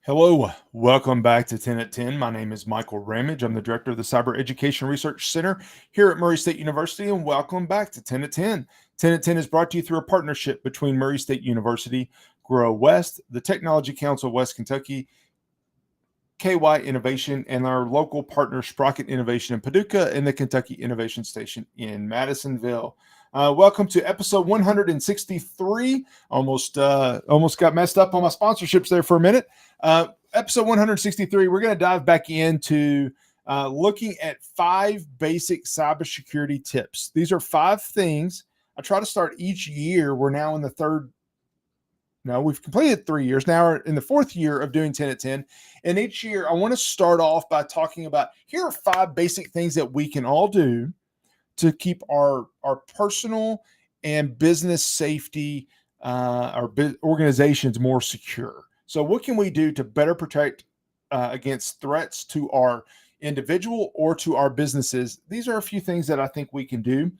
Hello, welcome back to 10 at 10. My name is Michael Ramage. I'm the director of the Cyber Education Research Center here at Murray State University, and welcome back to 10 at 10. 10 at 10 is brought to you through a partnership between Murray State University, Grow West, the Technology Council of West Kentucky, KY Innovation, and our local partner Sprocket Innovation in Paducah and the Kentucky Innovation Station in Madisonville. Welcome to episode 163. Almost got messed up on my sponsorships there for a minute. Episode 163, we're going to dive back into looking at 5 basic cybersecurity tips. These are 5 things I try to start each year. We're now in the third. No, we've completed 3 years. Now we're in the 4th year of doing 10 at 10. And each year, I want to start off by talking about here are 5 basic things that we can all do to keep our personal and business safety, our organizations more secure. So what can we do to better protect against threats to our individual or to our businesses? These are a few things that I think we can do.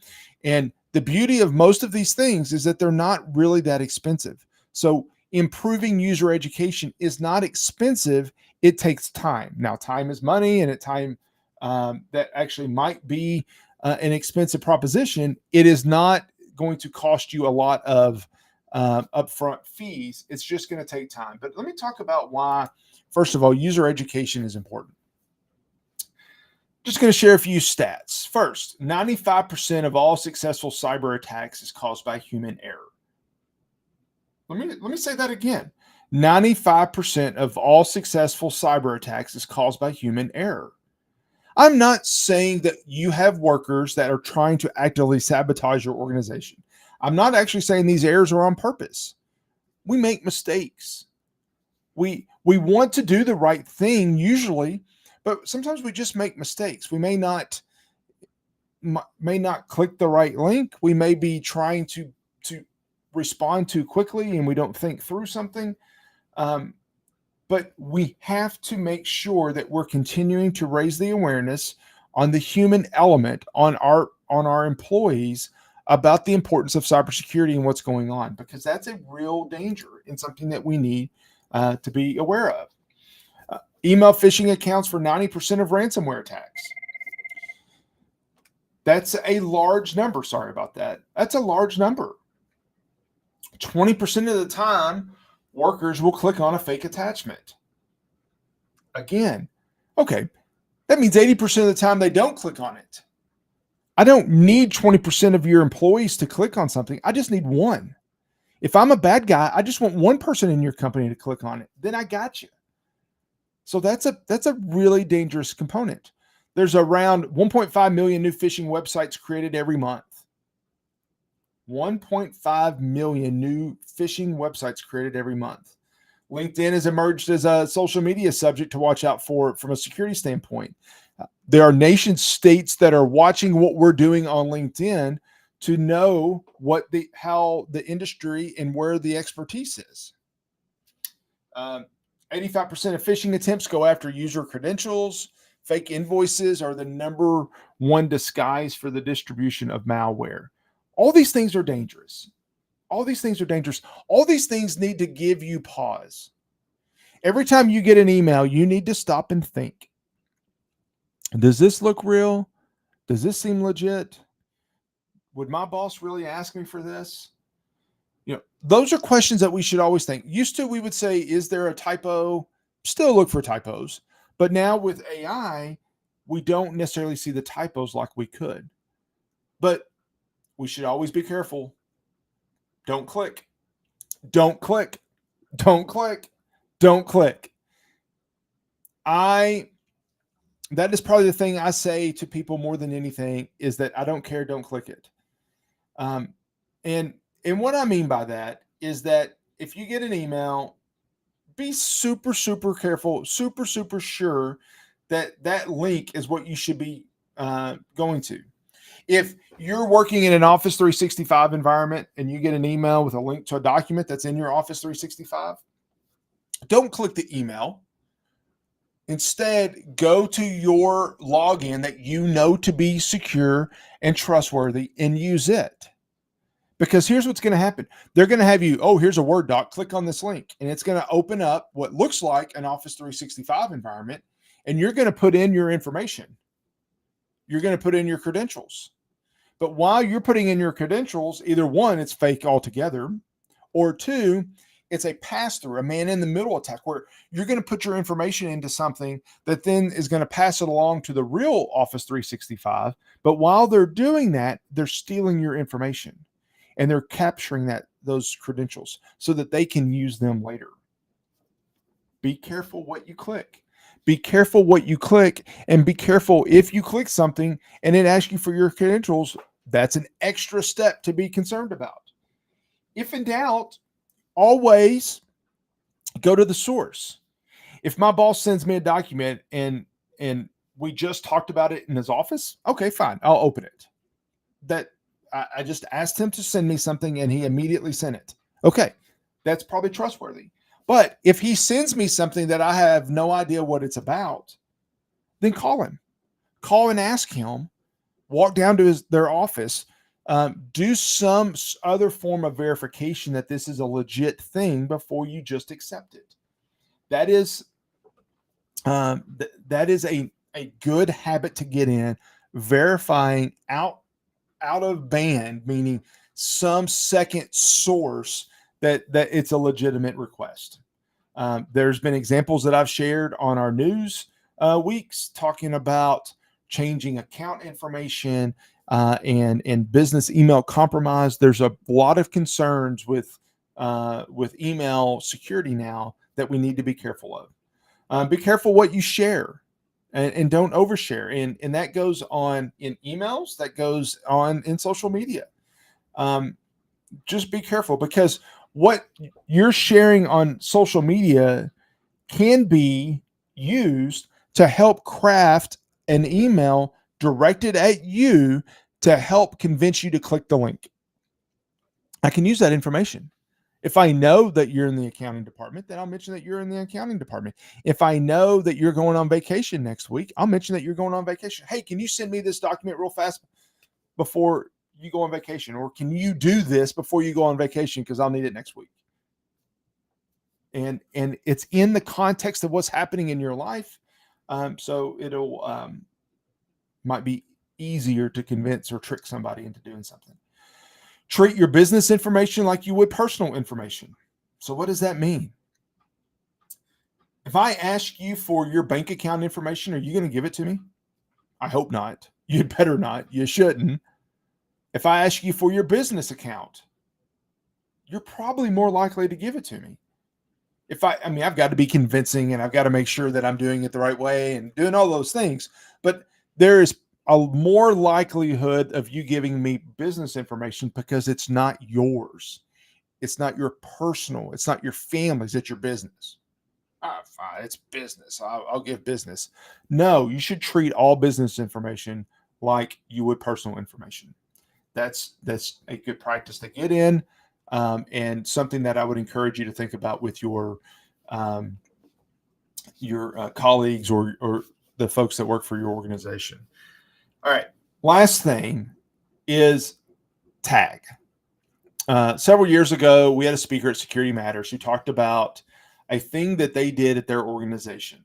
And the beauty of most of these things is that they're not really that expensive. So improving user education is not expensive. It takes time. Now, time is money, and at time that actually might be an expensive proposition. It is not going to cost you a lot of upfront fees. It's just going to take time. But let me talk about why, first of all, user education is important. Just going to share a few stats. First, 95% of all successful cyber attacks is caused by human error. Let me say that again. 95% of all successful cyber attacks is caused by human error. I'm not saying that you have workers that are trying to actively sabotage your organization. I'm not actually saying these errors are on purpose. We make mistakes. We want to do the right thing usually, but sometimes we just make mistakes. We may not click the right link. We may be trying to respond too quickly and we don't think through something. But we have to make sure that we're continuing to raise the awareness on the human element on our employees about the importance of cybersecurity and what's going on, because that's a real danger and something that we need to be aware of. Email phishing accounts for 90% of ransomware attacks. That's a large number. Sorry about that. That's a large number. 20% of the time, workers will click on a fake attachment. Again, okay, that means 80% of the time they don't click on it. I don't need 20% of your employees to click on something. I just need one. If I'm a bad guy, I just want one person in your company to click on it. Then I got you. So that's a really dangerous component. There's around 1.5 million new phishing websites created every month. 1.5 million new phishing websites created every month. LinkedIn has emerged as a social media subject to watch out for from a security standpoint. There are nation states that are watching what we're doing on LinkedIn to know how the industry and where the expertise is. 85% of phishing attempts go after user credentials. Fake invoices are the number one disguise for the distribution of malware. All these things are dangerous. All these things are dangerous. All these things need to give you pause. Every time you get an email, you need to stop and think. Does this look real? Does this seem legit? Would my boss really ask me for this? Those are questions that we should always think. Used to, we would say, is there a typo? Still look for typos. But now with AI, we don't necessarily see the typos like we could. But we should always be careful. Don't click. Don't click. Don't click. Don't click. That is probably the thing I say to people more than anything is that I don't care. Don't click it. And what I mean by that is that if you get an email, be super, super careful, super, super sure that that link is what you should be going to. If you're working in an Office 365 environment and you get an email with a link to a document that's in your Office 365, don't click the email. Instead, go to your login that you know to be secure and trustworthy and use it. Because here's what's going to happen. They're going to have you, oh, here's a Word doc, click on this link, and it's going to open up what looks like an Office 365 environment, and you're going to put in your information. You're going to put in your credentials. But while you're putting in your credentials, either one, it's fake altogether, or two, it's a pass-through, a man-in-the-middle attack, where you're going to put your information into something that then is going to pass it along to the real Office 365. But while they're doing that, they're stealing your information, and they're capturing those credentials so that they can use them later. Be careful what you click. Be careful what you click, and be careful if you click something and it asks you for your credentials. That's an extra step to be concerned about. If in doubt, always go to the source. If my boss sends me a document and we just talked about it in his office, okay, fine, I'll open it. That I just asked him to send me something and he immediately sent it. Okay, that's probably trustworthy. But if he sends me something that I have no idea what it's about, then call him. Call and ask him. Walk down to their office. Do some other form of verification that this is a legit thing before you just accept it. That is a good habit to get in. Verifying out of band, meaning some second source that it's a legitimate request. There's been examples that I've shared on our news weeks talking about changing account information and business email compromise. There's a lot of concerns with email security now that we need to be careful of. Be careful what you share, and don't overshare. And that goes on in emails, that goes on in social media. Just be careful, because what you're sharing on social media can be used to help craft an email directed at you to help convince you to click the link. I can use that information. If I know that you're in the accounting department, then I'll mention that you're in the accounting department. If I know that you're going on vacation next week, I'll mention that you're going on vacation. Hey, can you send me this document real fast before you go on vacation? Or can you do this before you go on vacation, because I'll need it next week? And it's in the context of what's happening in your life. So it'll might be easier to convince or trick somebody into doing something. Treat your business information like you would personal information. So what does that mean? If I ask you for your bank account information, are you going to give it to me? I hope not. You'd better not. You shouldn't. If I ask you for your business account, you're probably more likely to give it to me. I've got to be convincing, and I've got to make sure that I'm doing it the right way and doing all those things. But there is a more likelihood of you giving me business information because it's not yours. It's not your personal. It's not your family's. It's your business. Fine, it's business. I'll give business. No, you should treat all business information like you would personal information. That's a good practice to get in, and something that I would encourage you to think about with your colleagues or the folks that work for your organization. All right. Last thing is tag. Several years ago, we had a speaker at Security Matters who talked about a thing that they did at their organization,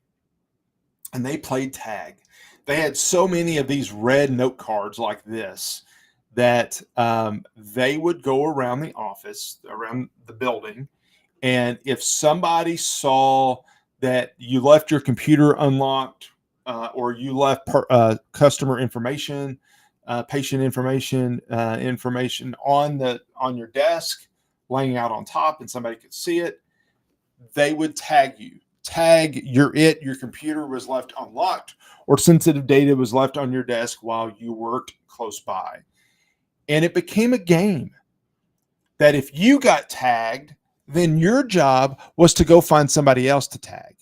and they played tag. They had so many of these red note cards like this that they would go around the office, around the building, and if somebody saw that you left your computer unlocked, or you left customer information, patient information on your desk, laying out on top, and somebody could see it, they would tag you. Tag your computer was left unlocked, or sensitive data was left on your desk while you worked close by. And it became a game that if you got tagged, then your job was to go find somebody else to tag.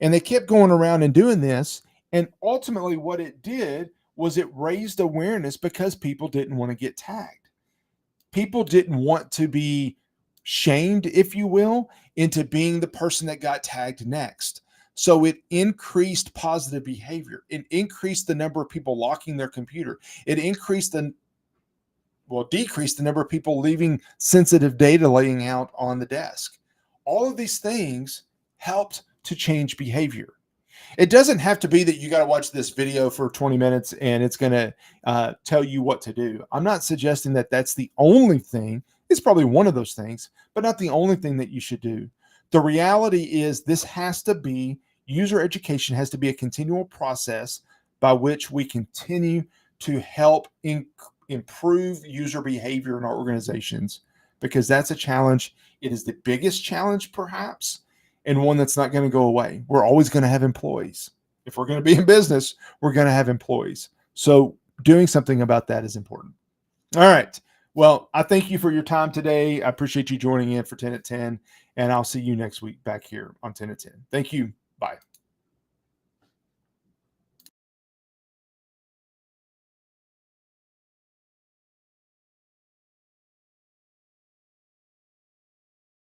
And they kept going around and doing this. And ultimately what it did was it raised awareness, because people didn't want to get tagged. People didn't want to be shamed, if you will, into being the person that got tagged next. So it increased positive behavior. It increased the number of people locking their computer. It increased will decrease the number of people leaving sensitive data laying out on the desk. All of these things helped to change behavior. It doesn't have to be that you got to watch this video for 20 minutes and it's going to tell you what to do. I'm not suggesting that that's the only thing. It's probably one of those things, but not the only thing that you should do. The reality is this has to be, user education has to be a continual process by which we continue to help improve user behavior in our organizations, because that's a challenge. It is the biggest challenge, perhaps, and one that's not going to go away. We're always going to have employees. If we're going to be in business, we're going to have employees. So doing something about that is important. All right. Well, I thank you for your time today. I appreciate you joining in for 10 at 10, and I'll see you next week back here on 10 at 10. Thank you. Bye.